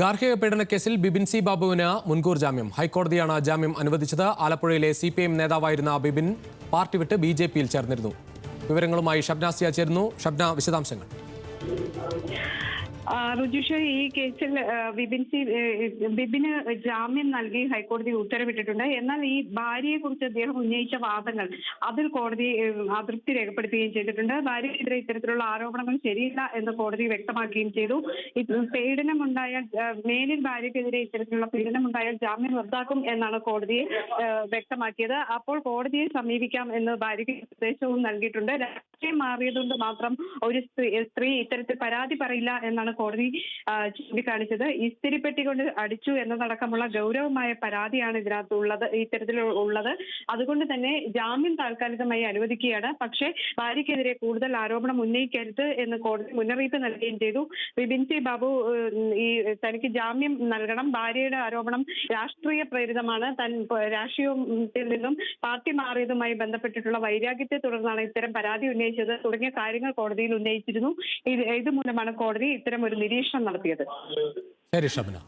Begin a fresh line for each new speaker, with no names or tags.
ഗാർഹിക പീഡനക്കേസിൽ ബിബിൻ സി ബാബുവിന് മുൻകൂർ ജാമ്യം. ഹൈക്കോടതിയാണ് ജാമ്യം അനുവദിച്ചത്. ആലപ്പുഴയിലെ CPM നേതാവായിരുന്ന ബിബിൻ പാർട്ടി വിട്ട് BJP-യിൽ ചേർന്നിരുന്നു. വിവരങ്ങളുമായി ഷബ്ന സിയ ചേരുന്നു. ഷബ്ന, വിശദാംശങ്ങൾ.
റുജുഷ്, ഈ കേസിൽ ബിബിന് ജാമ്യം നൽകി ഹൈക്കോടതി ഉത്തരവിട്ടിട്ടുണ്ട്. എന്നാൽ ഈ ഭാര്യയെ കുറിച്ച് അദ്ദേഹം ഉന്നയിച്ച വാദങ്ങൾ അതിൽ കോടതി അതൃപ്തി രേഖപ്പെടുത്തുകയും ചെയ്തിട്ടുണ്ട്. ഭാര്യയ്ക്കെതിരെ ഇത്തരത്തിലുള്ള ആരോപണങ്ങൾ ശരിയില്ല എന്ന് കോടതി വ്യക്തമാക്കുകയും ചെയ്തു. പീഡനമുണ്ടായാൽ മേലിൽ ഭാര്യയ്ക്കെതിരെ ഇത്തരത്തിലുള്ള പീഡനമുണ്ടായാൽ ജാമ്യം റദ്ദാക്കും എന്നാണ് കോടതിയെ വ്യക്തമാക്കിയത്. അപ്പോൾ കോടതിയെ സമീപിക്കാം എന്ന് ഭാര്യയ്ക്ക് നിർദ്ദേശവും നൽകിയിട്ടുണ്ട്. രാഷ്ട്രീയം മാറിയതുകൊണ്ട് മാത്രം ഒരു സ്ത്രീ ഇത്തരത്തിൽ പരാതി പറയില്ല എന്നാണ് കോടതി ചൂണ്ടിക്കാണിച്ചത്. ഇസ്തിരിപ്പെട്ടി കൊണ്ട് അടിച്ചു എന്നതടക്കമുള്ള ഗൗരവമായ പരാതിയാണ് ഇതിനകത്തുള്ളത്, ഇത്തരത്തിലുള്ളത്. അതുകൊണ്ട് തന്നെ ജാമ്യം താൽക്കാലികമായി അനുവദിക്കുകയാണ്. പക്ഷേ ഭാര്യയ്ക്കെതിരെ കൂടുതൽ ആരോപണം ഉന്നയിക്കരുത് എന്ന് കോടതി മുന്നറിയിപ്പ് നൽകുകയും ചെയ്തു. ബിബിൻ സി ബാബു തനിക്ക് ജാമ്യം നൽകണം, ഭാര്യയുടെ ആരോപണം രാഷ്ട്രീയ പ്രേരിതമാണ്, താൻ രാഷ്ട്രീയത്തിൽ നിന്നും പാർട്ടി മാറിയതുമായി ബന്ധപ്പെട്ടിട്ടുള്ള വൈരാഗ്യത്തെ തുടർന്നാണ് ഇത്തരം പരാതി ഉന്നയിച്ചത് തുടങ്ങിയ കാര്യങ്ങൾ കോടതിയിൽ ഉന്നയിച്ചിരുന്നു. ഇതുമൂലമാണ് കോടതി ഇത്തരം ഒരു നിരീക്ഷണം നടത്തിയത്.
ശരി ഷബ്ന.